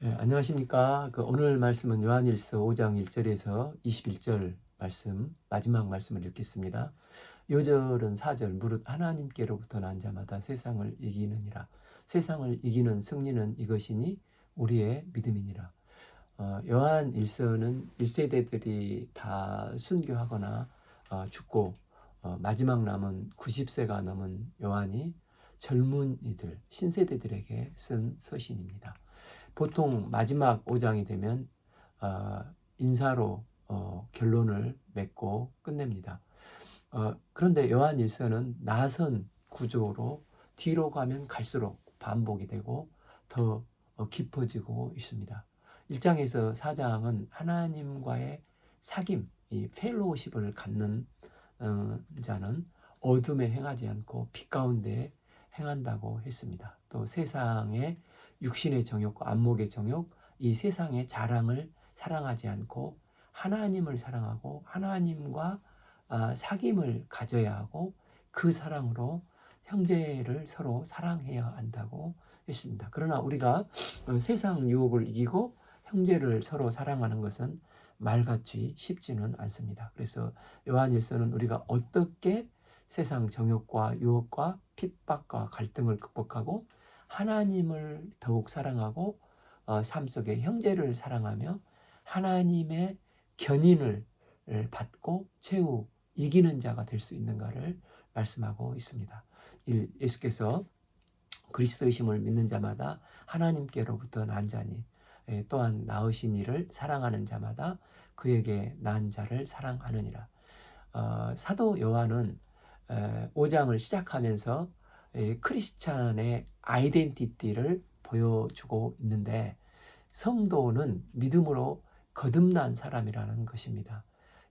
안녕하십니까. 오늘 말씀은 요한일서 5장 1절에서 21절 말씀, 마지막 말씀을 읽겠습니다. 요절은 4절, 무릇 하나님께로부터 난 자마다 세상을 이기느니라. 세상을 이기는 승리는 이것이니 우리의 믿음이니라. 요한일서는 1세대들이 다 순교하거나 죽고 마지막 남은 90세가 넘은 요한이 젊은이들, 신세대들에게 쓴 서신입니다. 보통 마지막 5장이 되면 인사로 결론을 맺고 끝냅니다. 그런데 요한일서는 나선 구조로 뒤로 가면 갈수록 반복이 되고 더 깊어지고 있습니다. 1장에서 4장은 하나님과의 사귐, 이 펠로우십을 갖는 자는 어둠에 행하지 않고 빛 가운데 행한다고 했습니다. 또 세상의 육신의 정욕과 안목의 정욕, 이 세상의 자랑을 사랑하지 않고 하나님을 사랑하고 하나님과 사귐을 가져야 하고 그 사랑으로 형제를 서로 사랑해야 한다고 했습니다. 그러나 우리가 세상 유혹을 이기고 형제를 서로 사랑하는 것은 말같이 쉽지는 않습니다. 그래서 요한일서는 우리가 어떻게 세상 정욕과 유혹과 핍박과 갈등을 극복하고 하나님을 더욱 사랑하고 삶 속에 형제를 사랑하며 하나님의 견인을 받고 최후 이기는 자가 될 수 있는가를 말씀하고 있습니다. 예수께서 그리스도의 심을 믿는 자마다 하나님께로부터 난 자니 또한 낳으신 이를 사랑하는 자마다 그에게 난 자를 사랑하느니라. 사도 요한은 5장을 시작하면서 크리스찬의 아이덴티티를 보여주고 있는데 성도는 믿음으로 거듭난 사람이라는 것입니다.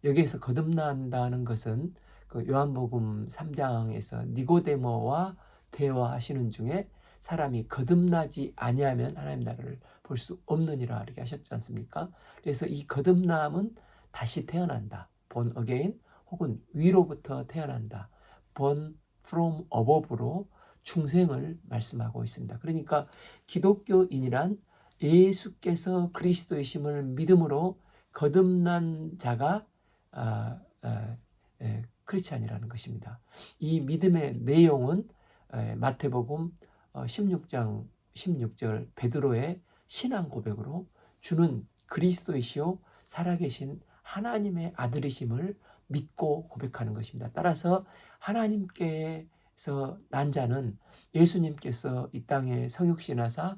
여기에서 거듭난다는 것은 그 요한복음 3장에서 니고데모와 대화하시는 중에 사람이 거듭나지 아니하면 하나님 나라를 볼 수 없느니라 이렇게 하셨지 않습니까? 그래서 이 거듭남은 다시 태어난다. born again 혹은 위로부터 태어난다. born from above로 중생을 말씀하고 있습니다. 그러니까 기독교인이란 예수께서 그리스도의 심을 믿음으로 거듭난 자가 크리스찬이라는 것입니다. 이 믿음의 내용은 마태복음 16장 16절 베드로의 신앙 고백으로 주는 그리스도이시요 살아계신 하나님의 아들이심을 믿고 고백하는 것입니다. 따라서 하나님께서 난 자는 예수님께서 이 땅에 성육신하사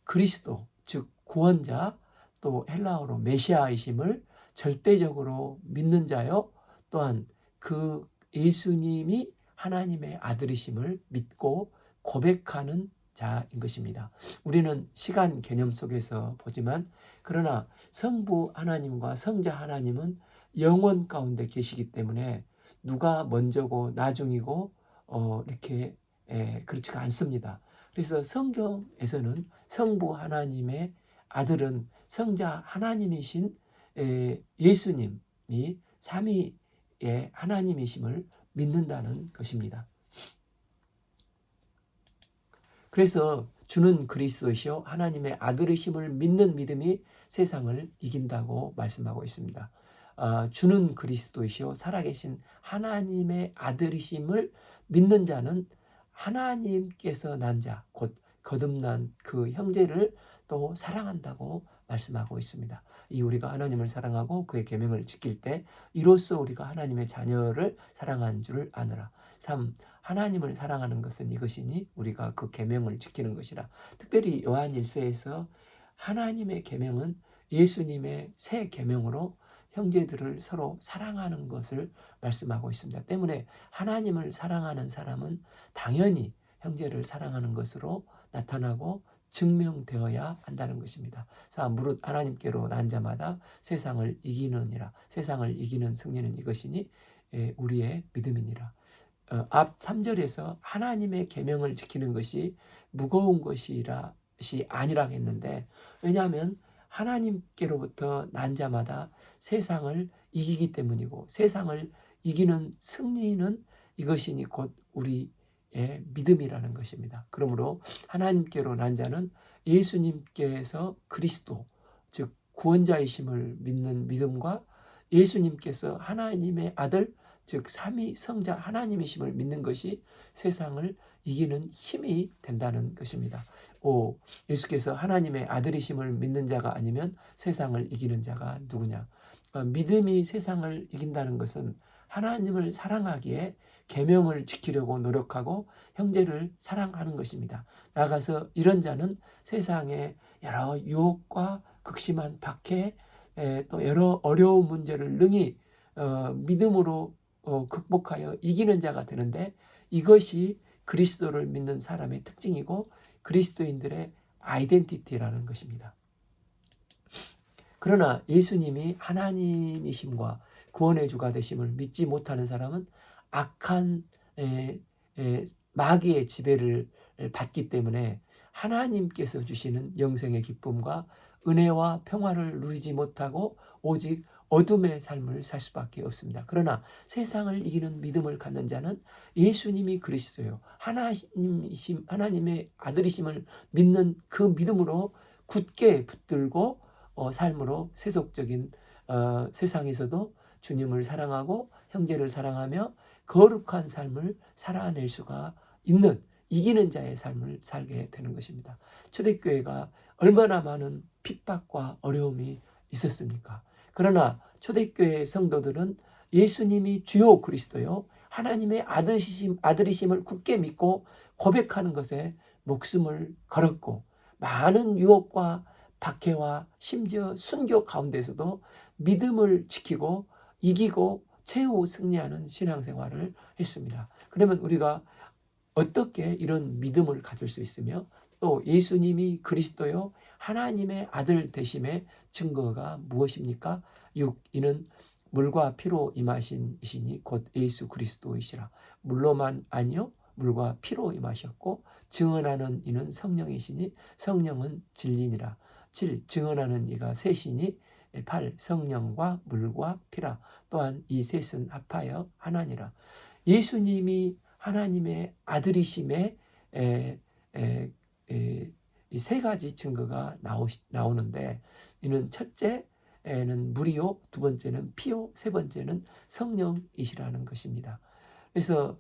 그리스도 즉 구원자 또 헬라어로 메시아이심을 절대적으로 믿는 자요 또한 그 예수님이 하나님의 아들이심을 믿고 고백하는 자인 것입니다. 우리는 시간 개념 속에서 보지만 그러나 성부 하나님과 성자 하나님은 영원 가운데 계시기 때문에 누가 먼저고 나중이고 이렇게 그렇지가 않습니다. 그래서 성경에서는 성부 하나님의 아들은 성자 하나님이신 예수님이 삼위의 하나님이심을 믿는다는 것입니다. 그래서 주는 그리스도시요 하나님의 아들이심을 믿는 믿음이 세상을 이긴다고 말씀하고 있습니다. 주는 그리스도시요 살아계신 하나님의 아들이심을 믿는 자는 하나님께서 난 자, 곧 거듭난 그 형제를 또 사랑한다고 말씀하고 있습니다. 이 우리가 하나님을 사랑하고 그의 계명을 지킬 때 이로써 우리가 하나님의 자녀를 사랑한 줄을 아느라. 3. 하나님을 사랑하는 것은 이것이니 우리가 그 계명을 지키는 것이라. 특별히 요한일서에서 하나님의 계명은 예수님의 새 계명으로 형제들을 서로 사랑하는 것을 말씀하고 있습니다. 때문에 하나님을 사랑하는 사람은 당연히 형제를 사랑하는 것으로 나타나고 증명되어야 한다는 것입니다. 자, 무릇 하나님께로 난 자마다 세상을 이기느니라. 세상을 이기는 승리는 이것이니 우리의 믿음이니라. 앞 3절에서 하나님의 계명을 지키는 것이 무거운 것이 아니라 했는데 왜냐하면 하나님께로부터 난 자마다 세상을 이기기 때문이고 세상을 이기는 승리는 이것이니 곧 우리의 믿음이라는 것입니다. 그러므로 하나님께로 난 자는 예수님께서 그리스도, 즉 구원자이심을 믿는 믿음과 예수님께서 하나님의 아들, 즉 삼위성자 하나님이심을 믿는 것이 세상을 이기는 힘이 된다는 것입니다. 예수께서 하나님의 아들이심을 믿는 자가 아니면 세상을 이기는 자가 누구냐? 믿음이 세상을 이긴다는 것은 하나님을 사랑하기에 계명을 지키려고 노력하고 형제를 사랑하는 것입니다. 나가서 이런 자는 세상의 여러 유혹과 극심한 박해, 또 여러 어려운 문제를 능히 믿음으로 극복하여 이기는 자가 되는데, 이것이 그리스도를 믿는 사람의 특징이고 그리스도인들의 아이덴티티라는 것입니다. 그러나 예수님이 하나님이심과 구원의 주가 되심을 믿지 못하는 사람은 악한 마귀의 지배를 받기 때문에 하나님께서 주시는 영생의 기쁨과 은혜와 평화를 누리지 못하고 오직 어둠의 삶을 살 수밖에 없습니다. 그러나 세상을 이기는 믿음을 갖는 자는 예수님이 그리스도요, 하나님의 아들이심을 믿는 그 믿음으로 굳게 붙들고 삶으로 세속적인 세상에서도 주님을 사랑하고 형제를 사랑하며 거룩한 삶을 살아낼 수가 있는, 이기는 자의 삶을 살게 되는 것입니다. 초대교회가 얼마나 많은 핍박과 어려움이 있었습니까? 그러나 초대교회 성도들은 예수님이 주요 그리스도요, 하나님의 아들이심을 굳게 믿고 고백하는 것에 목숨을 걸었고, 많은 유혹과 박해와 심지어 순교 가운데서도 믿음을 지키고 이기고 최후 승리하는 신앙생활을 했습니다. 그러면 우리가 어떻게 이런 믿음을 가질 수 있으며 또 예수님이 그리스도요 하나님의 아들 되심의 증거가 무엇입니까? 6. 이는 물과 피로 임하신 이시니 곧 예수 그리스도이시라. 물로만 아니요 물과 피로 임하셨고 증언하는 이는 성령이시니 성령은 진리니라. 7. 증언하는 이가 셋이니 8. 성령과 물과 피라. 또한 이 셋은 합하여 하나니라. 예수님이 하나님의 아들이심에 이 세 가지 증거가 나오는데, 이는 첫째는 물이요, 두 번째는 피요, 세 번째는 성령이시라는 것입니다. 그래서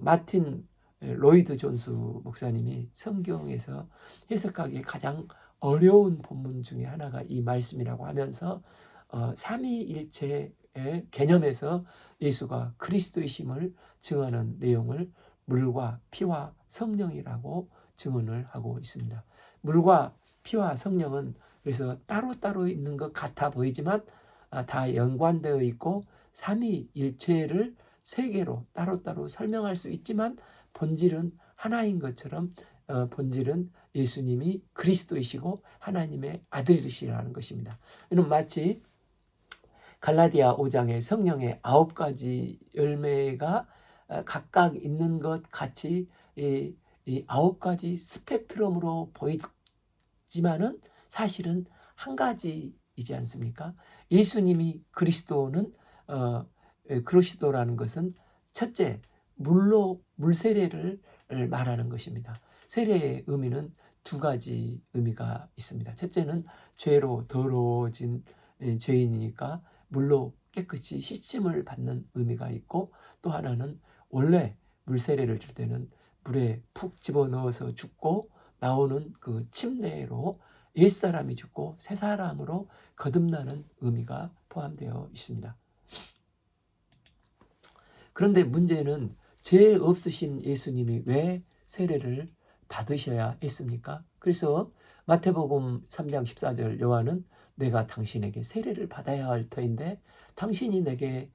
마틴 로이드 존스 목사님이 성경에서 해석하기에 가장 어려운 본문 중에 하나가 이 말씀이라고 하면서 삼위일체의 개념에서 예수가 그리스도이심을 증언하는 내용을 물과 피와 성령이라고 증언을 하고 있습니다. 물과 피와 성령은 그래서 따로따로 있는 것 같아 보이지만 다 연관되어 있고 삼위일체를 세 개로 따로따로 설명할 수 있지만 본질은 하나인 것처럼 본질은 예수님이 그리스도이시고 하나님의 아들이시라는 것입니다. 이는 마치 갈라디아 5장의 성령의 9가지 열매가 각각 있는 것 같이 이 9가지 스펙트럼으로 보이지만은 사실은 한 가지이지 않습니까? 예수님이 그리스도는 그리스도라는 것은 첫째 물로 물세례를 말하는 것입니다. 세례의 의미는 두 가지 의미가 있습니다. 첫째는 죄로 더러워진 죄인이니까 물로 깨끗이 씻음을 받는 의미가 있고, 또 하나는 원래 물세례를 줄 때는 물에 푹 집어넣어서 죽고 나오는 그 침례로 옛사람이 죽고 새 사람으로 거듭나는 의미가 포함되어 있습니다. 그런데 문제는 죄 없으신 예수님이 왜 세례를 받으셔야 했습니까? 그래서 마태복음 3장 14절 요한은 내가 당신에게 세례를 받아야 할 터인데 당신이 내게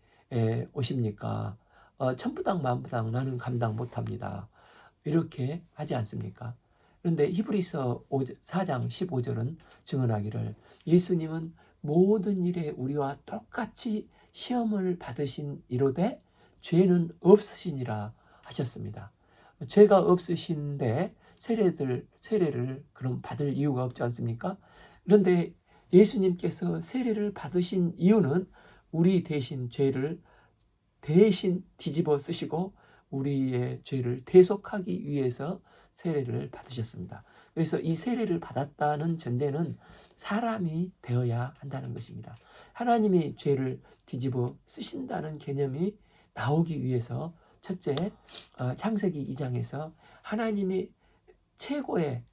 오십니까? 천부당 만부당 나는 감당 못합니다. 이렇게 하지 않습니까? 그런데 히브리서 4장 15절은 증언하기를 예수님은 모든 일에 우리와 똑같이 시험을 받으신 이로되 죄는 없으시니라 하셨습니다. 죄가 없으신데 세례를 그럼 받을 이유가 없지 않습니까? 그런데 예수님께서 세례를 받으신 이유는 우리 대신 죄를 대신 뒤집어 쓰시고 우리의 죄를 대속하기 위해서 세례를 받으셨습니다. 그래서 이 세례를 받았다는 전제는 사람이 되어야 한다는 것입니다. 하나님이 죄를 뒤집어 쓰신다는 개념이 나오기 위해서 첫째, 창세기 2장에서 하나님이 최고의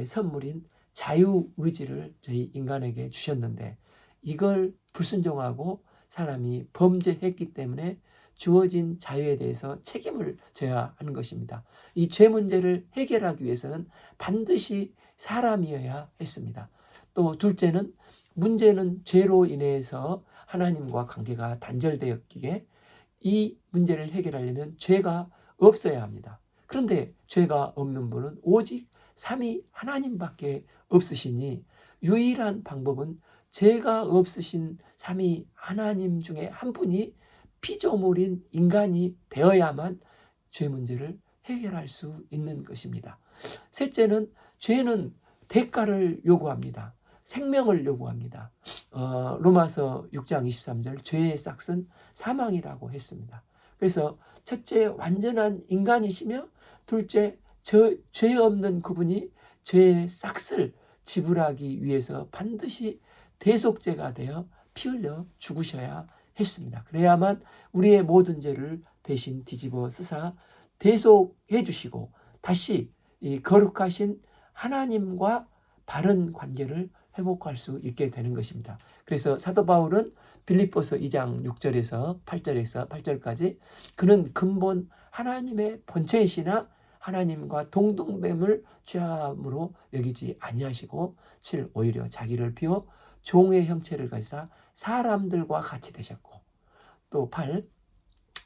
선물인 자유의지를 저희 인간에게 주셨는데, 이걸 불순종하고 사람이 범죄했기 때문에 주어진 자유에 대해서 책임을 져야 하는 것입니다. 이 죄 문제를 해결하기 위해서는 반드시 사람이어야 했습니다. 또 둘째는, 문제는 죄로 인해서 하나님과 관계가 단절되었기에 이 문제를 해결하려면 죄가 없어야 합니다. 그런데 죄가 없는 분은 오직 삼위 하나님밖에 없으시니, 유일한 방법은 죄가 없으신 삼위 하나님 중에 한 분이 피조물인 인간이 되어야만 죄 문제를 해결할 수 있는 것입니다. 셋째는, 죄는 대가를 요구합니다. 생명을 요구합니다. 로마서 6장 23절, 죄의 싹은 사망이라고 했습니다. 그래서 첫째, 완전한 인간이시며, 둘째, 죄 없는 그분이 죄의 싹을 지불하기 위해서 반드시 대속죄가 되어 피 흘려 죽으셔야 했습니다. 그래야만 우리의 모든 죄를 대신 뒤집어 쓰사 대속해 주시고 다시 이 거룩하신 하나님과 바른 관계를 회복할 수 있게 되는 것입니다. 그래서 사도 바울은 빌립보서 2장 6절에서 8절까지 그는 근본 하나님의 본체이시나 하나님과 동등됨을 죄함으로 여기지 아니하시고 7. 오히려 자기를 비워 종의 형체를 가지사 사람들과 같이 되셨고, 또 8.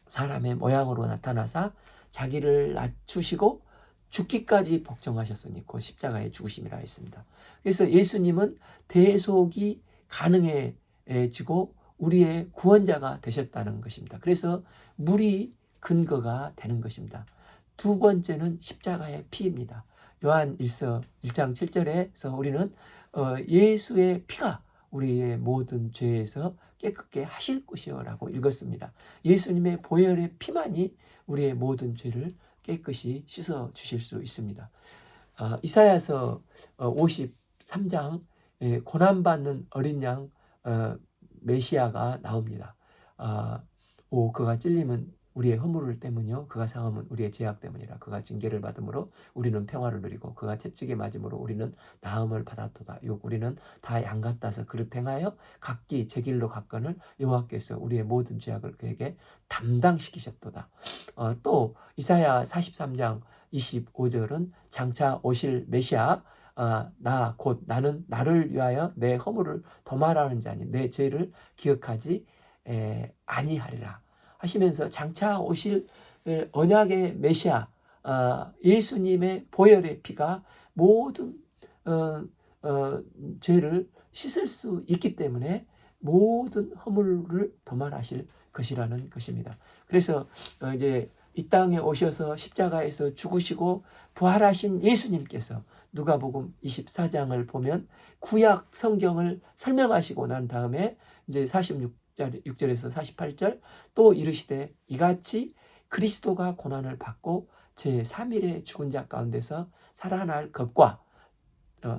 사람의 모양으로 나타나사 자기를 낮추시고 죽기까지 복종하셨으니 곧 십자가의 죽으심이라 했습니다. 그래서 예수님은 대속이 가능해지고 우리의 구원자가 되셨다는 것입니다. 그래서 물이 근거가 되는 것입니다. 두 번째는 십자가의 피입니다. 요한 1서 1장 7절에서 우리는 예수의 피가 우리의 모든 죄에서 깨끗게 하실 것이요라고 읽었습니다. 예수님의 보혈의 피만이 우리의 모든 죄를 깨끗이 씻어 주실 수 있습니다. 이사야서 53장 고난받는 어린 양 메시아가 나옵니다. 그가 찔림은 우리의 허물 때문이요 그가 상함은 우리의 죄악 때문이라. 그가 징계를 받음으로 우리는 평화를 누리고 그가 채찍에 맞음으로 우리는 나음을 받았도다. 우리는 다 양 같아서 그릇 행하여 각기 제 길로 갔거늘 여호와께서 우리의 모든 죄악을 그에게 담당시키셨도다. 또 이사야 43장 25절은 장차 오실 메시아 나 곧 나는 나를 위하여 내 허물을 도말하는 자니 내 죄를 기억하지 아니하리라 하시면서 장차 오실 언약의 메시아 예수님의 보혈의 피가 모든 죄를 씻을 수 있기 때문에 모든 허물을 도말하실 것이라는 것입니다. 그래서 이제 이 땅에 오셔서 십자가에서 죽으시고 부활하신 예수님께서 누가복음 24장을 보면 구약 성경을 설명하시고 난 다음에 이제 46절에서 48절 또 이르시되 이같이 그리스도가 고난을 받고 제3일에 죽은 자 가운데서 살아날 것과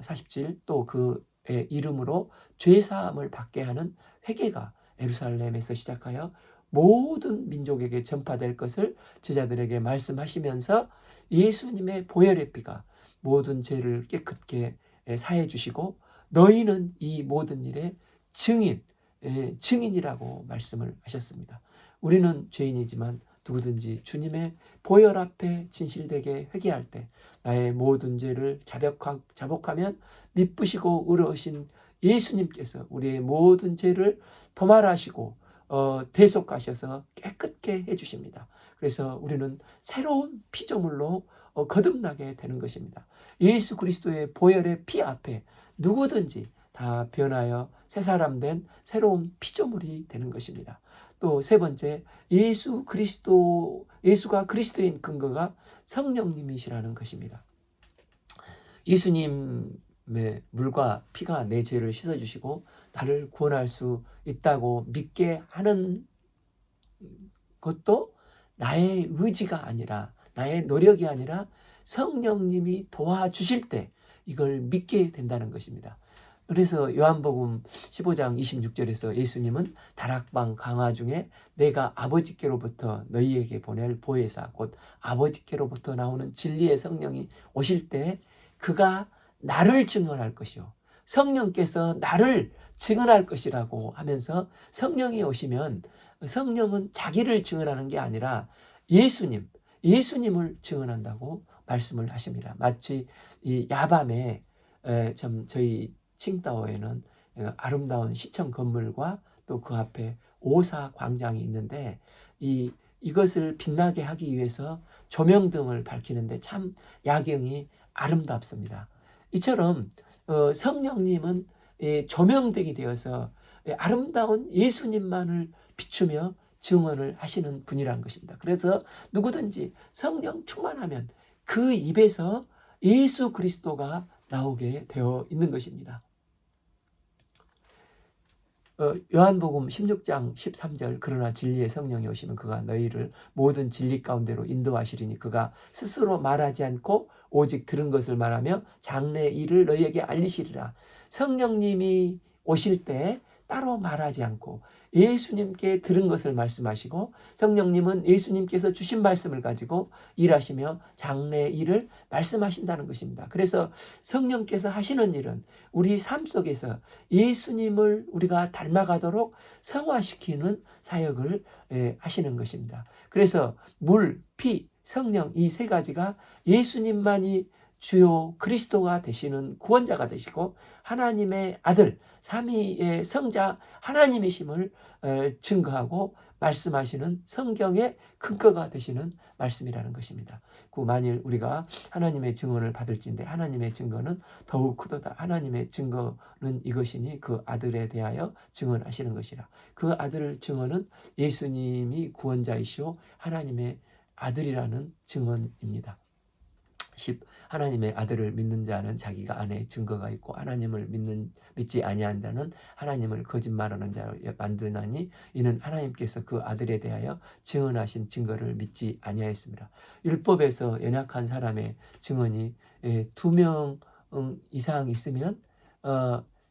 47 또 그의 이름으로 죄사함을 받게 하는 회개가 예루살렘에서 시작하여 모든 민족에게 전파될 것을 제자들에게 말씀하시면서 예수님의 보혈의 피가 모든 죄를 깨끗게 사해 주시고 너희는 이 모든 일의 증인이라고 말씀을 하셨습니다. 우리는 죄인이지만 누구든지 주님의 보혈 앞에 진실되게 회개할 때 나의 모든 죄를 자복하면 미쁘시고 의로우신 예수님께서 우리의 모든 죄를 도말하시고 대속하셔서 깨끗게 해주십니다. 그래서 우리는 새로운 피조물로 거듭나게 되는 것입니다. 예수 그리스도의 보혈의 피 앞에 누구든지 다 변하여 새 사람 된 새로운 피조물이 되는 것입니다. 또 세 번째, 예수가 그리스도인 근거가 성령님이시라는 것입니다. 예수님의 물과 피가 내 죄를 씻어주시고 나를 구원할 수 있다고 믿게 하는 것도 나의 의지가 아니라 나의 노력이 아니라 성령님이 도와주실 때 이걸 믿게 된다는 것입니다. 그래서 요한복음 15장 26절에서 예수님은 다락방 강화 중에 내가 아버지께로부터 너희에게 보낼 보혜사 곧 아버지께로부터 나오는 진리의 성령이 오실 때 그가 나를 증언할 것이요 성령께서 나를 증언할 것이라고 하면서 성령이 오시면 성령은 자기를 증언하는 게 아니라 예수님을 증언한다고 말씀을 하십니다. 마치 이 야밤에 참 저희 칭다오에는 아름다운 시청 건물과 또 그 앞에 오사 광장이 있는데 이것을 빛나게 하기 위해서 조명등을 밝히는데 참 야경이 아름답습니다. 이처럼 성령님은 조명등이 되어서 아름다운 예수님만을 비추며 증언을 하시는 분이라는 것입니다. 그래서 누구든지 성령 충만하면 그 입에서 예수 그리스도가 나오게 되어 있는 것입니다. 요한복음 16장 13절 그러나 진리의 성령이 오시면 그가 너희를 모든 진리 가운데로 인도하시리니 그가 스스로 말하지 않고 오직 들은 것을 말하며 장래 일을 너희에게 알리시리라. 성령님이 오실 때 따로 말하지 않고 예수님께 들은 것을 말씀하시고 성령님은 예수님께서 주신 말씀을 가지고 일하시며 장래 일을 말씀하신다는 것입니다. 그래서 성령께서 하시는 일은 우리 삶 속에서 예수님을 우리가 닮아가도록 성화시키는 사역을 하시는 것입니다. 그래서 물, 피, 성령 이 세 가지가 예수님만이 주요 그리스도가 되시는 구원자가 되시고 하나님의 아들 삼위의 성자 하나님이심을 증거하고 말씀하시는 성경의 근거가 되시는 말씀이라는 것입니다. 만일 우리가 하나님의 증언을 받을진대 하나님의 증거는 더욱 크도다. 하나님의 증거는 이것이니 그 아들에 대하여 증언하시는 것이라. 그 아들 증언은 예수님이 구원자이시오 하나님의 아들이라는 증언입니다. 10. 하나님의 아들을 믿는 자는 자기가 안에 증거가 있고 하나님을 믿지 아니한 자는 하나님을 거짓말하는 자로 만드나니 이는 하나님께서 그 아들에 대하여 증언하신 증거를 믿지 아니하였습니다. 율법에서 연약한 사람의 증언이 2명 이상 있으면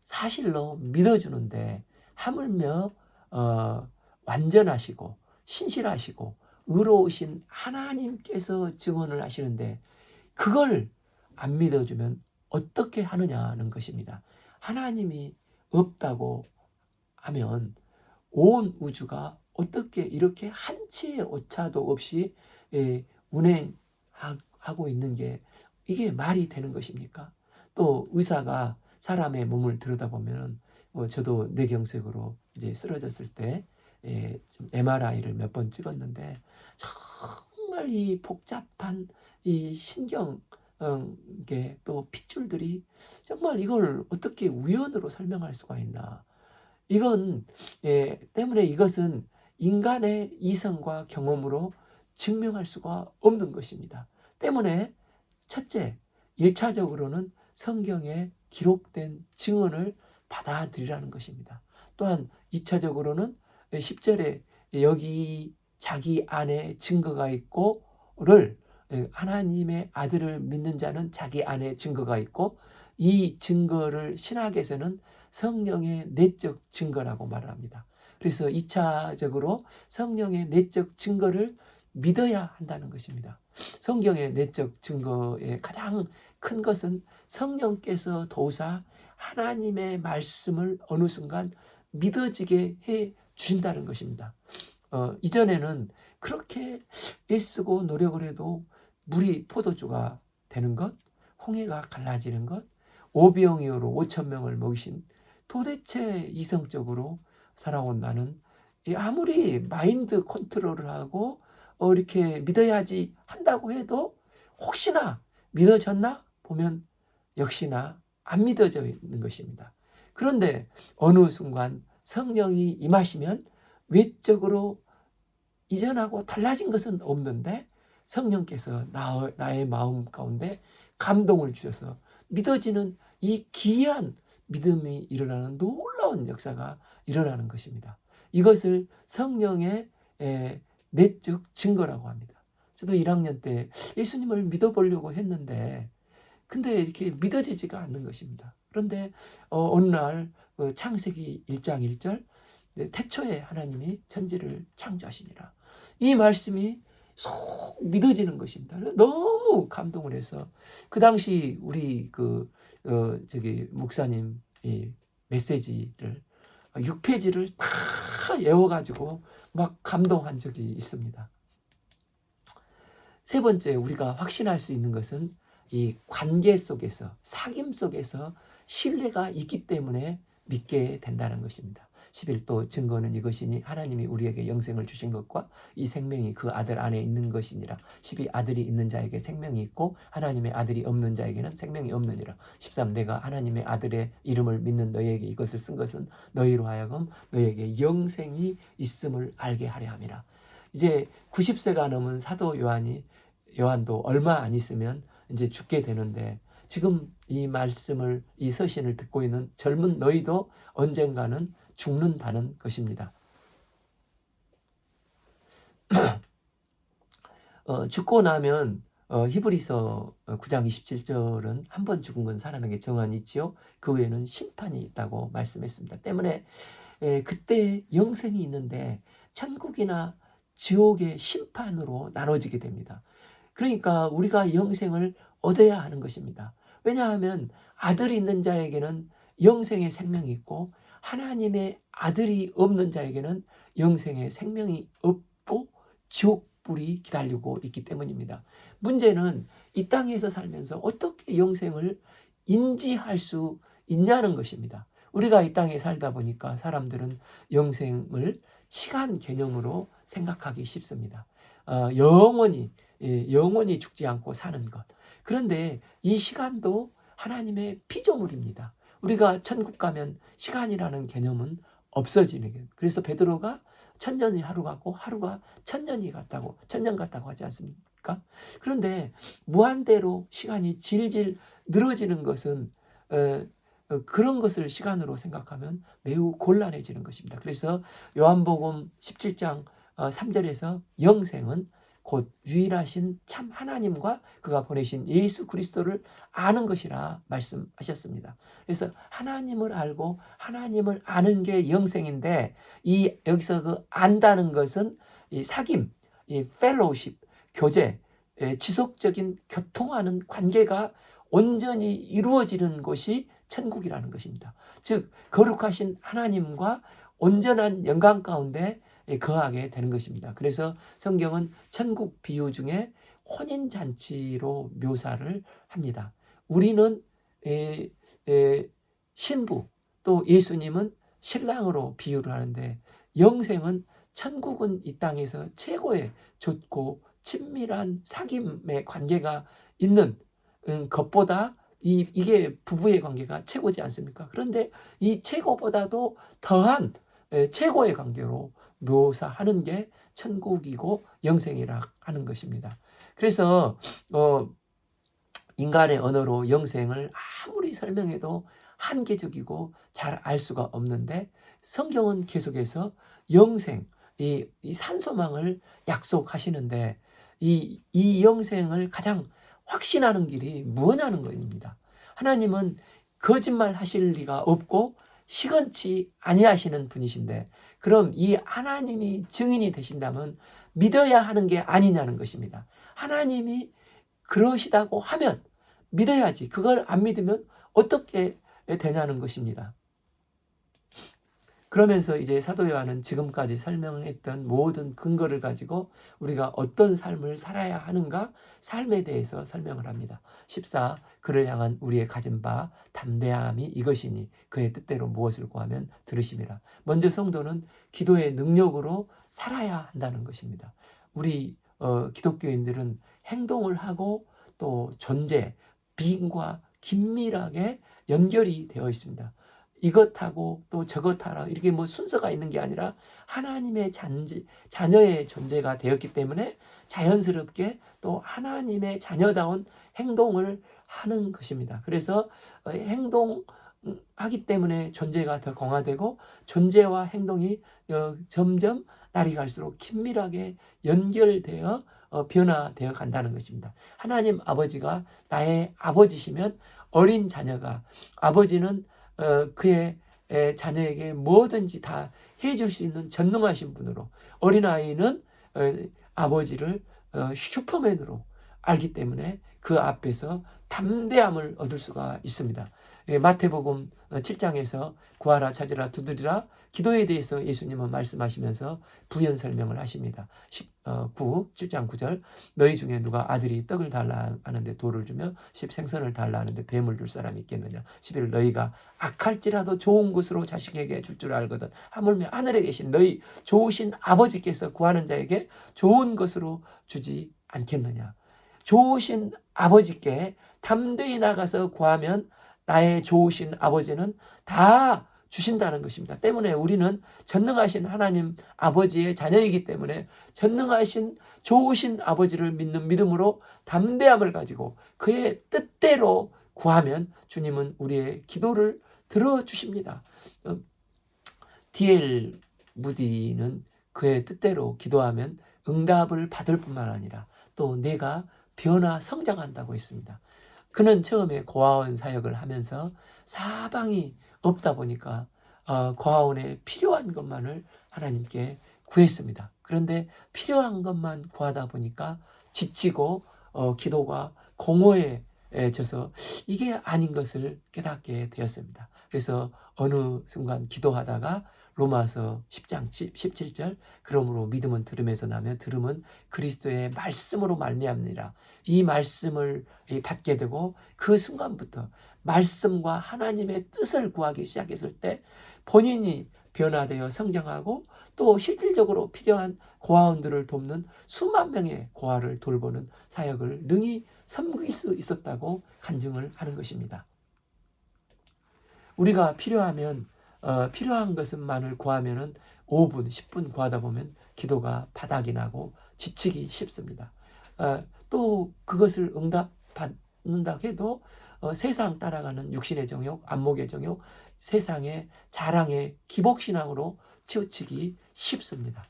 사실로 믿어주는데 하물며 완전하시고 신실하시고 의로우신 하나님께서 증언을 하시는데 그걸 안 믿어주면 어떻게 하느냐는 것입니다. 하나님이 없다고 하면 온 우주가 어떻게 이렇게 한치의 오차도 없이 운행하고 있는 게 이게 말이 되는 것입니까? 또 의사가 사람의 몸을 들여다보면 저도 뇌경색으로 이제 쓰러졌을 때 MRI를 몇 번 찍었는데 정말 이 복잡한 이 신경계 또 핏줄들이 정말 이걸 어떻게 우연으로 설명할 수가 있나. 이건 때문에 이것은 인간의 이성과 경험으로 증명할 수가 없는 것입니다. 때문에 첫째, 1차적으로는 성경에 기록된 증언을 받아들이라는 것입니다. 또한 2차적으로는 10절에 여기 자기 안에 증거가 있고를 하나님의 아들을 믿는 자는 자기 안에 증거가 있고 이 증거를 신학에서는 성령의 내적 증거라고 말을 합니다. 그래서 2차적으로 성령의 내적 증거를 믿어야 한다는 것입니다. 성경의 내적 증거의 가장 큰 것은 성령께서 도우사 하나님의 말씀을 어느 순간 믿어지게 해 주신다는 것입니다. 이전에는 그렇게 애쓰고 노력을 해도 물이 포도주가 되는 것, 홍해가 갈라지는 것, 오병이어로 5,000명을 먹이신 도대체 이성적으로 살아온 나는 아무리 마인드 컨트롤을 하고 이렇게 믿어야지 한다고 해도 혹시나 믿어졌나 보면 역시나 안 믿어져 있는 것입니다. 그런데 어느 순간 성령이 임하시면 외적으로 이전하고 달라진 것은 없는데 성령께서 나의 마음 가운데 감동을 주셔서 믿어지는 이 기이한 믿음이 일어나는 놀라운 역사가 일어나는 것입니다. 이것을 성령의 내적 증거라고 합니다. 저도 1학년 때 예수님을 믿어보려고 했는데 근데 이렇게 믿어지지가 않는 것입니다. 그런데 어느 날 창세기 1장 1절 태초에 하나님이 천지를 창조하시니라. 이 말씀이 속 믿어지는 것입니다. 너무 감동을 해서 그 당시 우리 저기 목사님 이 메시지를 6페이지를 다 외워가지고 막 감동한 적이 있습니다. 세 번째 우리가 확신할 수 있는 것은 이 관계 속에서 사귐 속에서 신뢰가 있기 때문에 믿게 된다는 것입니다. 11도 증거는 이것이니 하나님이 우리에게 영생을 주신 것과 이 생명이 그 아들 안에 있는 것이니라. 12 아들이 있는 자에게 생명이 있고 하나님의 아들이 없는 자에게는 생명이 없느니라. 13 내가 하나님의 아들의 이름을 믿는 너희에게 이것을 쓴 것은 너희로 하여금 너희에게 영생이 있음을 알게 하려 함이라. 이제 90세가 넘은 사도 요한도 얼마 안 있으면 이제 죽게 되는데 지금 이 말씀을 이 서신을 듣고 있는 젊은 너희도 언젠가는 죽는다는 것입니다. 죽고 나면 히브리서 9장 27절은 한 번 죽은 건 사람에게 정한이 있지요. 그 외에는 심판이 있다고 말씀했습니다. 때문에 그때 영생이 있는데 천국이나 지옥의 심판으로 나눠지게 됩니다. 그러니까 우리가 영생을 얻어야 하는 것입니다. 왜냐하면 아들이 있는 자에게는 영생의 생명이 있고 하나님의 아들이 없는 자에게는 영생의 생명이 없고 지옥불이 기다리고 있기 때문입니다. 문제는 이 땅에서 살면서 어떻게 영생을 인지할 수 있냐는 것입니다. 우리가 이 땅에 살다 보니까 사람들은 영생을 시간 개념으로 생각하기 쉽습니다. 영원히 죽지 않고 사는 것. 그런데 이 시간도 하나님의 피조물입니다. 우리가 천국 가면 시간이라는 개념은 없어지는 거예요. 그래서 베드로가 1000년이 하루 같고 하루가 1000년 같다고 하지 않습니까? 그런데 무한대로 시간이 질질 늘어지는 것은 그런 것을 시간으로 생각하면 매우 곤란해지는 것입니다. 그래서 요한복음 17장 3절에서 영생은 곧 유일하신 참 하나님과 그가 보내신 예수 그리스도를 아는 것이라 말씀하셨습니다. 그래서 하나님을 알고 하나님을 아는 게 영생인데 여기서 그 안다는 것은 이 사귐, 이 펠로우십, 교제, 지속적인 교통하는 관계가 온전히 이루어지는 곳이 천국이라는 것입니다. 즉 거룩하신 하나님과 온전한 영광 가운데 거하게 되는 것입니다. 그래서 성경은 천국 비유 중에 혼인잔치로 묘사를 합니다. 우리는 신부, 또 예수님은 신랑으로 비유를 하는데 영생은 천국은 이 땅에서 최고의 좋고 친밀한 사귐의 관계가 있는 것보다 이게 부부의 관계가 최고지 않습니까? 그런데 이 최고보다도 더한 최고의 관계로 묘사하는 게 천국이고 영생이라 하는 것입니다. 그래서 인간의 언어로 영생을 아무리 설명해도 한계적이고 잘 알 수가 없는데 성경은 계속해서 영생, 이 산소망을 약속하시는데 이 영생을 가장 확신하는 길이 뭐냐는 것입니다. 하나님은 거짓말 하실 리가 없고 시건치 아니하시는 분이신데 그럼 이 하나님이 증인이 되신다면 믿어야 하는 게 아니냐는 것입니다. 하나님이 그러시다고 하면 믿어야지. 그걸 안 믿으면 어떻게 되냐는 것입니다. 그러면서 이제 사도 요한은 지금까지 설명했던 모든 근거를 가지고 우리가 어떤 삶을 살아야 하는가 삶에 대해서 설명을 합니다. 14 그를 향한 우리의 가진 바 담대함이 이것이니 그의 뜻대로 무엇을 구하면 들으심이라. 먼저 성도는 기도의 능력으로 살아야 한다는 것입니다. 우리 기독교인들은 행동을 하고 또 존재, being과 긴밀하게 연결이 되어 있습니다. 이것하고 또 저것하라 이렇게 뭐 순서가 있는 게 아니라 하나님의 자녀의 존재가 되었기 때문에 자연스럽게 또 하나님의 자녀다운 행동을 하는 것입니다. 그래서 행동하기 때문에 존재가 더 강화되고 존재와 행동이 점점 날이 갈수록 긴밀하게 연결되어 변화되어 간다는 것입니다. 하나님 아버지가 나의 아버지시면 어린 자녀가 아버지는 그의 자녀에게 뭐든지 다 해줄 수 있는 전능하신 분으로 어린아이는 아버지를 슈퍼맨으로 알기 때문에 그 앞에서 담대함을 얻을 수가 있습니다. 마태복음 7장에서 구하라 찾으라 두드리라 기도에 대해서 예수님은 말씀하시면서 부연 설명을 하십니다. 7장 9절 너희 중에 누가 아들이 떡을 달라 하는데 돌을 주며 생선을 달라 하는데 뱀을 줄 사람이 있겠느냐. 11 너희가 악할지라도 좋은 것으로 자식에게 줄 줄 알거든 하물며 하늘에 계신 너희 좋으신 아버지께서 구하는 자에게 좋은 것으로 주지 않겠느냐. 좋으신 아버지께 담대히 나가서 구하면 나의 좋으신 아버지는 다 주신다는 것입니다. 때문에 우리는 전능하신 하나님 아버지의 자녀이기 때문에 전능하신 좋으신 아버지를 믿는 믿음으로 담대함을 가지고 그의 뜻대로 구하면 주님은 우리의 기도를 들어주십니다. D.L. 무디는 그의 뜻대로 기도하면 응답을 받을 뿐만 아니라 또 내가 변화 성장한다고 했습니다. 그는 처음에 고아원 사역을 하면서 사방이 없다 보니까 고아원에 필요한 것만을 하나님께 구했습니다. 그런데 필요한 것만 구하다 보니까 지치고 기도가 공허해져서 이게 아닌 것을 깨닫게 되었습니다. 그래서 어느 순간 기도하다가 로마서 10장 17절 그러므로 믿음은 들음에서 나며 들음은 그리스도의 말씀으로 말미암느니라. 이 말씀을 받게 되고 그 순간부터 말씀과 하나님의 뜻을 구하기 시작했을 때 본인이 변화되어 성장하고 또 실질적으로 필요한 고아원들을 돕는 수만 명의 고아를 돌보는 사역을 능히 섬길 수 있었다고 간증을 하는 것입니다. 우리가 필요하면 필요한 것만을 구하면은 5분, 10분 구하다 보면 기도가 바닥이 나고 지치기 쉽습니다. 또 그것을 응답받는다 해도 세상 따라가는 육신의 정욕, 안목의 정욕, 세상의 자랑의 기복신앙으로 치우치기 쉽습니다.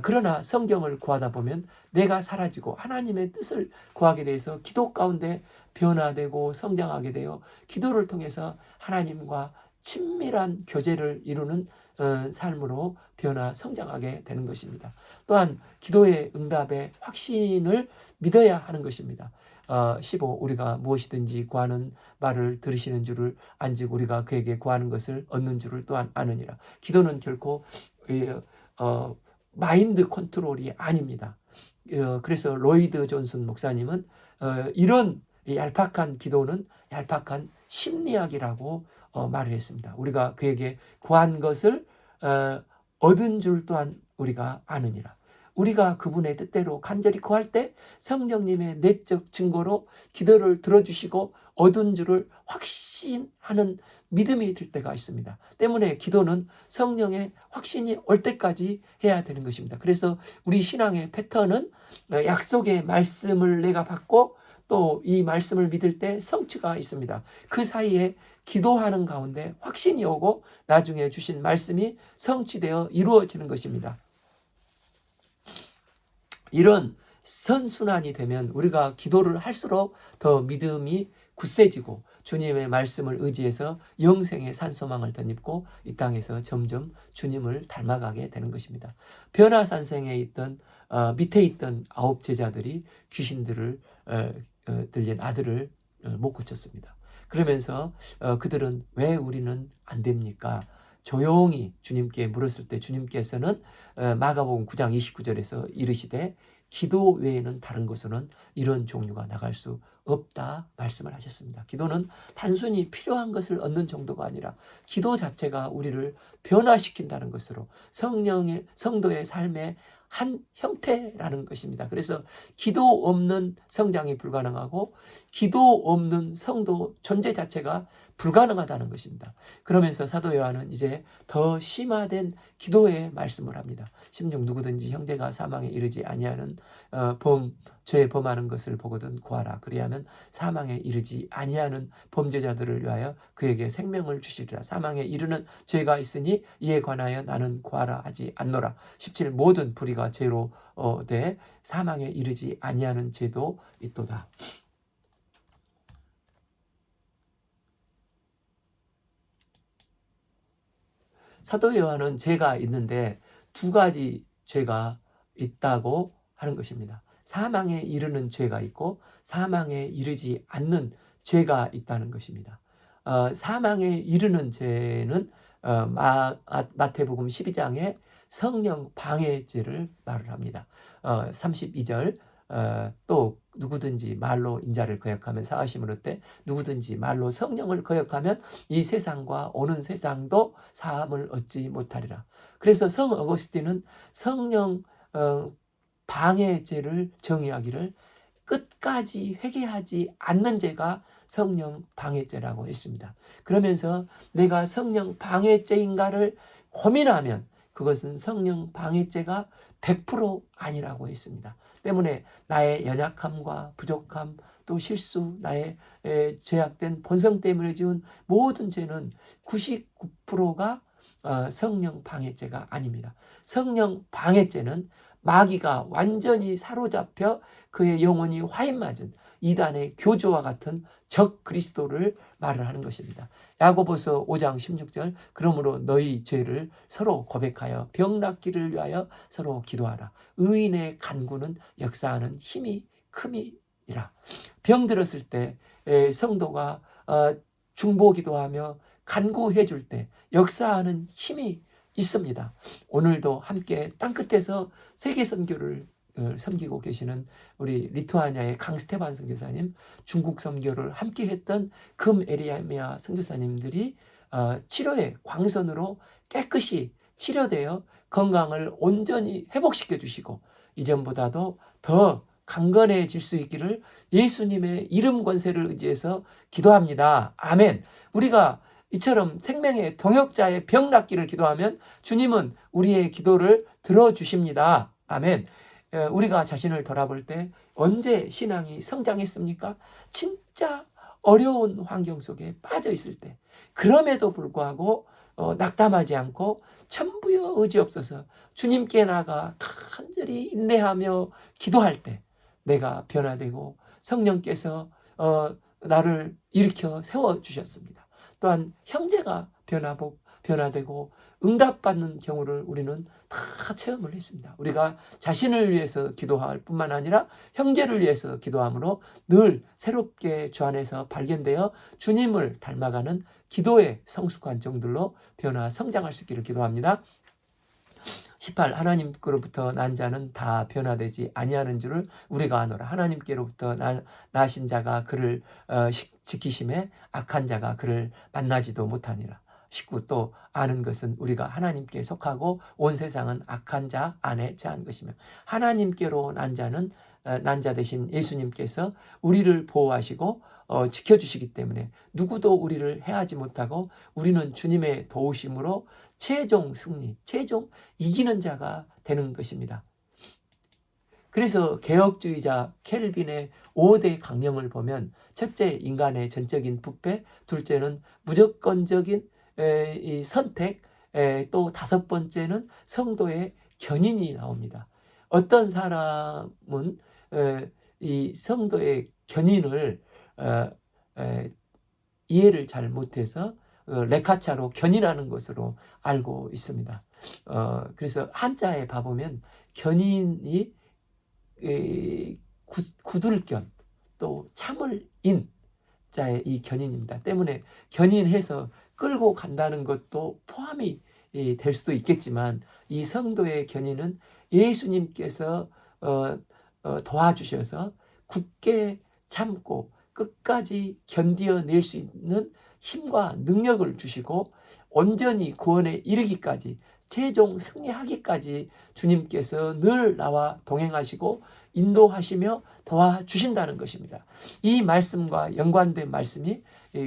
그러나 성경을 구하다 보면 내가 사라지고 하나님의 뜻을 구하게 돼서 기도 가운데 변화되고 성장하게 되어 기도를 통해서 하나님과 친밀한 교제를 이루는 삶으로 변화 성장하게 되는 것입니다. 또한 기도의 응답의 확신을 믿어야 하는 것입니다. 15 우리가 무엇이든지 구하는 말을 들으시는 줄을 안즉 우리가 그에게 구하는 것을 얻는 줄을 또한 아느니라. 기도는 결코 마인드 컨트롤이 아닙니다. 그래서 로이드 존슨 목사님은 이런 얄팍한 기도는 얄팍한 심리학이라고 말을 했습니다. 우리가 그에게 구한 것을 얻은 줄 또한 우리가 아느니라. 우리가 그분의 뜻대로 간절히 구할 때 성령님의 내적 증거로 기도를 들어주시고 얻은 줄을 확신하는 믿음이 들 때가 있습니다. 때문에 기도는 성령의 확신이 올 때까지 해야 되는 것입니다. 그래서 우리 신앙의 패턴은 약속의 말씀을 내가 받고 또 이 말씀을 믿을 때 성취가 있습니다. 그 사이에 기도하는 가운데 확신이 오고 나중에 주신 말씀이 성취되어 이루어지는 것입니다. 이런 선순환이 되면 우리가 기도를 할수록 더 믿음이 굳세지고 주님의 말씀을 의지해서 영생의 산소망을 덧입고 이 땅에서 점점 주님을 닮아가게 되는 것입니다. 변화산성에 있던 밑에 있던 9 제자들이 귀신들을 들린 아들을 못 고쳤습니다. 그러면서 그들은 왜 우리는 안 됩니까? 조용히 주님께 물었을 때 주님께서는 마가복음 9장 29절에서 이르시되 기도 외에는 다른 것으로는 이런 종류가 나갈 수 없다 말씀을 하셨습니다. 기도는 단순히 필요한 것을 얻는 정도가 아니라 기도 자체가 우리를 변화시킨다는 것으로 성도의 삶의 한 형태라는 것입니다. 그래서 기도 없는 성장이 불가능하고 기도 없는 성도 존재 자체가 불가능하다는 것입니다. 그러면서 사도 요한은 이제 더 심화된 기도의 말씀을 합니다. 심중 누구든지 형제가 사망에 이르지 아니하는 죄 범하는 것을 보거든 구하라. 그리하면 사망에 이르지 아니하는 범죄자들을 위하여 그에게 생명을 주시리라. 사망에 이르는 죄가 있으니 이에 관하여 나는 구하라 하지 않노라. 17 모든 불의가 죄로 돼 사망에 이르지 아니하는 죄도 있도다. 사도 요한은 죄가 있는데 두 가지 죄가 있다고 하는 것입니다. 사망에 이르는 죄가 있고 사망에 이르지 않는 죄가 있다는 것입니다. 사망에 이르는 죄는 마태복음 12장에 성령 방해죄를 말을 합니다. 32절 또 누구든지 말로 인자를 거역하면 사하심을 얻되 누구든지 말로 성령을 거역하면 이 세상과 오는 세상도 사함을 얻지 못하리라. 그래서 성 어거스틴은 성령 방해죄를 정의하기를 끝까지 회개하지 않는 죄가 성령 방해죄라고 했습니다. 그러면서 내가 성령 방해죄인가를 고민하면 그것은 성령 방해죄가 100% 아니라고 했습니다. 때문에 나의 연약함과 부족함 또 실수 나의 죄악된 본성 때문에 지은 모든 죄는 99%가 성령 방해죄가 아닙니다. 성령 방해죄는 마귀가 완전히 사로잡혀 그의 영혼이 화인맞은 이단의 교주와 같은 적 그리스도를 말을 하는 것입니다. 야고보서 5장 16절 그러므로 너희 죄를 서로 고백하여 병 낫기를 위하여 서로 기도하라. 의인의 간구는 역사하는 힘이 큼이니라. 병 들었을 때 성도가 중보기도하며 간구해 줄 때 역사하는 힘이 있습니다. 오늘도 함께 땅끝에서 세계 선교를 섬기고 계시는 우리 리투아니아의 강스테반 선교사님, 중국 선교를 함께 했던 금에리아미아 선교사님들이 치료의 광선으로 깨끗이 치료되어 건강을 온전히 회복시켜 주시고 이전보다도 더 강건해질 수 있기를 예수님의 이름 권세를 의지해서 기도합니다. 아멘. 우리가 이처럼 생명의 동역자의 병 낫기를 기도하면 주님은 우리의 기도를 들어주십니다. 아멘. 우리가 자신을 돌아볼 때 언제 신앙이 성장했습니까? 진짜 어려운 환경 속에 빠져 있을 때. 그럼에도 불구하고 낙담하지 않고 천부여 의지 없어서 주님께 나가 간절히 인내하며 기도할 때 내가 변화되고 성령께서 나를 일으켜 세워주셨습니다. 또한 형제가 변화되고 응답받는 경우를 우리는 다 체험을 했습니다. 우리가 자신을 위해서 기도할 뿐만 아니라 형제를 위해서 기도함으로 늘 새롭게 주 안에서 발견되어 주님을 닮아가는 기도의 성숙한 종들로 변화 성장할 수 있기를 기도합니다. 18 하나님께로부터 난 자는 다 변화되지 아니하는 줄을 우리가 아노라. 하나님께로부터 나신 자가 그를 지키심에 악한 자가 그를 만나지도 못하니라. 19 또 아는 것은 우리가 하나님께 속하고 온 세상은 악한 자 안에 처한 것이며 하나님께로 난 자는 난 자 대신 예수님께서 우리를 보호하시고 지켜주시기 때문에 누구도 우리를 해하지 못하고 우리는 주님의 도우심으로 최종 승리, 최종 이기는 자가 되는 것입니다. 그래서 개혁주의자 켈빈의 5대 강령을 보면 첫째 인간의 전적인 부패, 둘째는 무조건적인 이 선택, 또 다섯 번째는 성도의 견인이 나옵니다. 어떤 사람은 이 성도의 견인을 이해를 잘 못해서 레카차로 견인하는 것으로 알고 있습니다. 그래서 한자에 봐보면 견인이 굳을견 또 참을 인 자의 이 견인입니다. 때문에 견인해서 끌고 간다는 것도 포함이 될 수도 있겠지만 이 성도의 견인은 예수님께서 도와주셔서 굳게 참고 끝까지 견디어낼 수 있는 힘과 능력을 주시고 온전히 구원에 이르기까지 최종 승리하기까지 주님께서 늘 나와 동행하시고 인도하시며 도와주신다는 것입니다. 이 말씀과 연관된 말씀이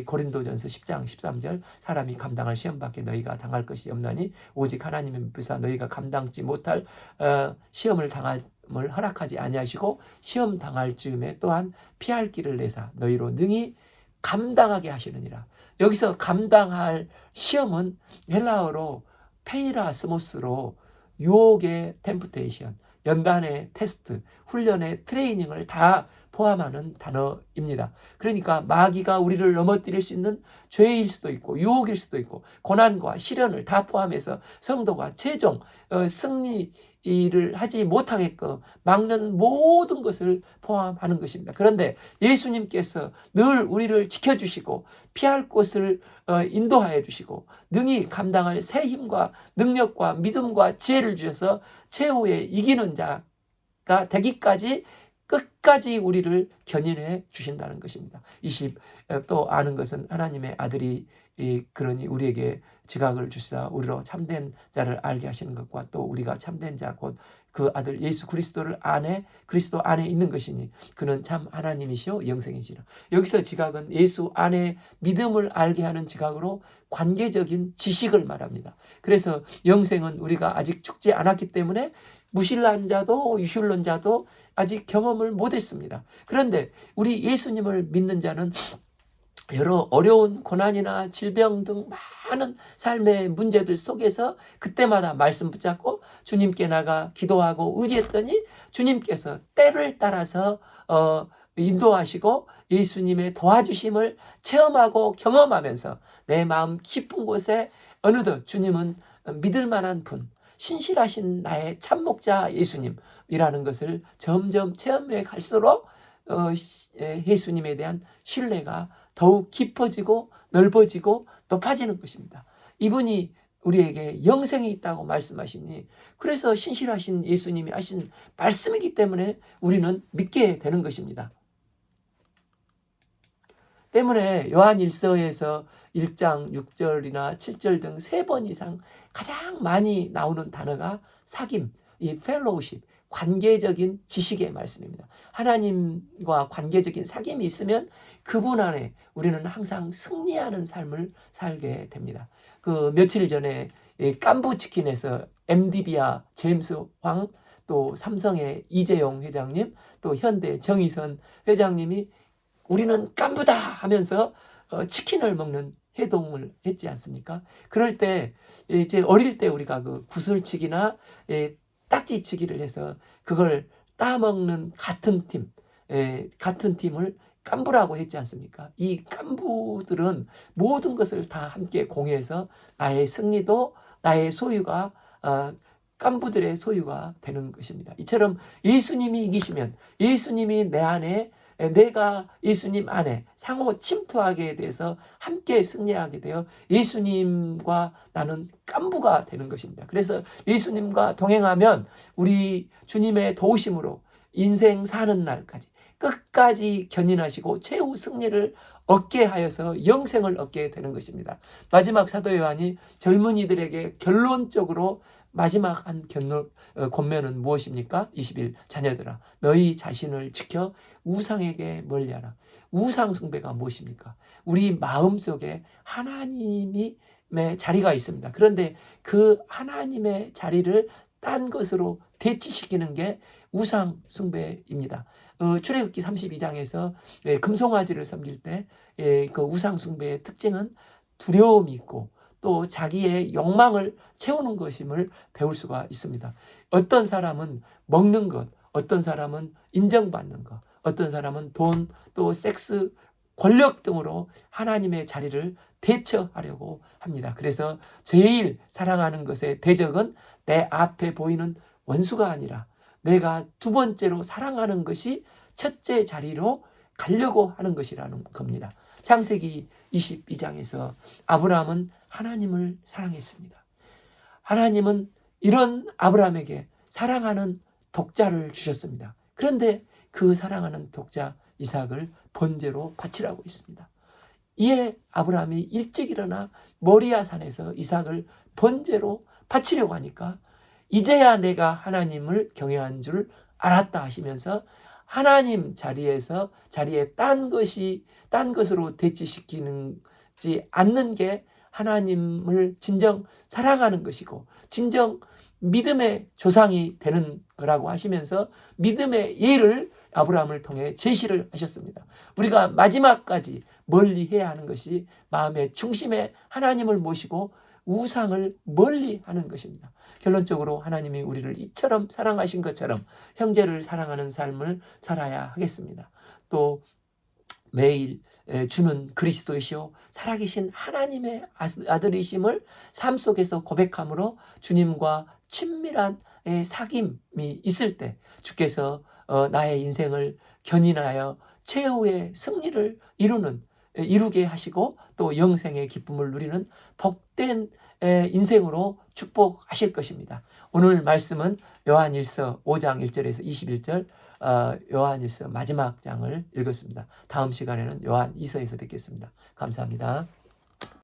고린도전서 10장 13절 사람이 감당할 시험밖에 너희가 당할 것이 없나니 오직 하나님의 미쁘사 너희가 감당치 못할 시험을 당함을 허락하지 아니하시고 시험 당할 즈음에 또한 피할 길을 내사 너희로 능히 감당하게 하시느니라. 여기서 감당할 시험은 헬라어로 페이라스모스로 유혹의 템프테이션, 연단의 테스트, 훈련의 트레이닝을 다 포함하는 단어입니다. 그러니까 마귀가 우리를 넘어뜨릴 수 있는 죄일 수도 있고 유혹일 수도 있고 고난과 시련을 다 포함해서 성도가 최종 승리를 하지 못하게끔 막는 모든 것을 포함하는 것입니다. 그런데 예수님께서 늘 우리를 지켜주시고 피할 곳을 인도하여 주시고 능히 감당할 새 힘과 능력과 믿음과 지혜를 주셔서 최후의 이기는 자가 되기까지 끝까지 우리를 견인해 주신다는 것입니다. 또 아는 것은 하나님의 아들이 그러니 우리에게 지각을 주시사 우리로 참된 자를 알게 하시는 것과 또 우리가 참된 자 곧 그 아들 예수 그리스도 안에 있는 것이니 그는 참 하나님이시오 영생이시라. 여기서 지각은 예수 안에 믿음을 알게 하는 지각으로 관계적인 지식을 말합니다. 그래서 영생은 우리가 아직 죽지 않았기 때문에 무신론자도 유신론자도 아직 경험을 못했습니다. 그런데 우리 예수님을 믿는 자는 여러 어려운 고난이나 질병 등 많은 삶의 문제들 속에서 그때마다 말씀 붙잡고 주님께 나가 기도하고 의지했더니 주님께서 때를 따라서 인도하시고 예수님의 도와주심을 체험하고 경험하면서 내 마음 깊은 곳에 어느덧 주님은 믿을 만한 분, 신실하신 나의 참목자 예수님이라는 것을 점점 체험해 갈수록 예수님에 대한 신뢰가 더욱 깊어지고 넓어지고 높아지는 것입니다. 이분이 우리에게 영생이 있다고 말씀하시니 그래서 신실하신 예수님이 하신 말씀이기 때문에 우리는 믿게 되는 것입니다. 때문에 요한 1서에서 1장 6절이나 7절 등 3번 이상 가장 많이 나오는 단어가 사귐, 이 펠로우십, 관계적인 지식의 말씀입니다. 하나님과 관계적인 사귐이 있으면 그분 안에 우리는 항상 승리하는 삶을 살게 됩니다. 며칠 전에 깐부치킨에서 MDB와 제임스 황, 또 삼성의 이재용 회장님, 또 현대 정의선 회장님이 우리는 깐부다 하면서 치킨을 먹는 회동을 했지 않습니까? 그럴 때 이제 어릴 때 우리가 구슬치기나 딱지치기를 해서 그걸 따먹는 같은 팀을 깐부라고 했지 않습니까? 이 깐부들은 모든 것을 다 함께 공유해서 나의 승리도 나의 소유가 깐부들의 소유가 되는 것입니다. 이처럼 예수님이 이기시면 예수님이 내 안에 내가 예수님 안에 상호 침투하게 돼서 함께 승리하게 되어 예수님과 나는 깐부가 되는 것입니다. 그래서 예수님과 동행하면 우리 주님의 도우심으로 인생 사는 날까지 끝까지 견인하시고 최후 승리를 얻게 하여서 영생을 얻게 되는 것입니다. 마지막 사도 요한이 젊은이들에게 결론적으로 마지막 한 권면은 무엇입니까? 21 자녀들아 너희 자신을 지켜 우상에게 멀리하라. 우상 숭배가 무엇입니까? 우리 마음속에 하나님의 자리가 있습니다. 그런데 그 하나님의 자리를 딴 것으로 대치시키는 게 우상 숭배입니다. 출애굽기 32장에서 금송아지를 섬길 때 그 우상 숭배의 특징은 두려움이 있고 또 자기의 욕망을 채우는 것임을 배울 수가 있습니다. 어떤 사람은 먹는 것, 어떤 사람은 인정받는 것, 어떤 사람은 돈, 또 섹스, 권력 등으로 하나님의 자리를 대처하려고 합니다. 그래서 제일 사랑하는 것의 대적은 내 앞에 보이는 원수가 아니라 내가 두 번째로 사랑하는 것이 첫째 자리로 가려고 하는 것이라는 겁니다. 창세기 22장에서 아브라함은 하나님을 사랑했습니다. 하나님은 이런 아브라함에게 사랑하는 독자를 주셨습니다. 그런데 그 사랑하는 독자 이삭을 번제로 바치라고 했습니다. 이에 아브라함이 일찍 일어나 모리아 산에서 이삭을 번제로 바치려고 하니까 이제야 내가 하나님을 경외한 줄 알았다 하시면서 하나님 자리에 딴 것으로 대치시키지 않는 게 하나님을 진정 사랑하는 것이고 진정 믿음의 조상이 되는 거라고 하시면서 믿음의 예를 아브라함을 통해 제시를 하셨습니다. 우리가 마지막까지 멀리 해야 하는 것이 마음의 중심에 하나님을 모시고 우상을 멀리 하는 것입니다. 결론적으로 하나님이 우리를 이처럼 사랑하신 것처럼 형제를 사랑하는 삶을 살아야 하겠습니다. 또 매일 주는 그리스도이시오 살아계신 하나님의 아들이심을 삶 속에서 고백함으로 주님과 친밀한 사귐이 있을 때 주께서 나의 인생을 견인하여 최후의 승리를 이루게 하시고 또 영생의 기쁨을 누리는 복된 인생으로 축복하실 것입니다. 오늘 말씀은 요한일서 5장 1절에서 21절 요한일서 마지막 장을 읽었습니다. 다음 시간에는 요한 2서에서 뵙겠습니다. 감사합니다.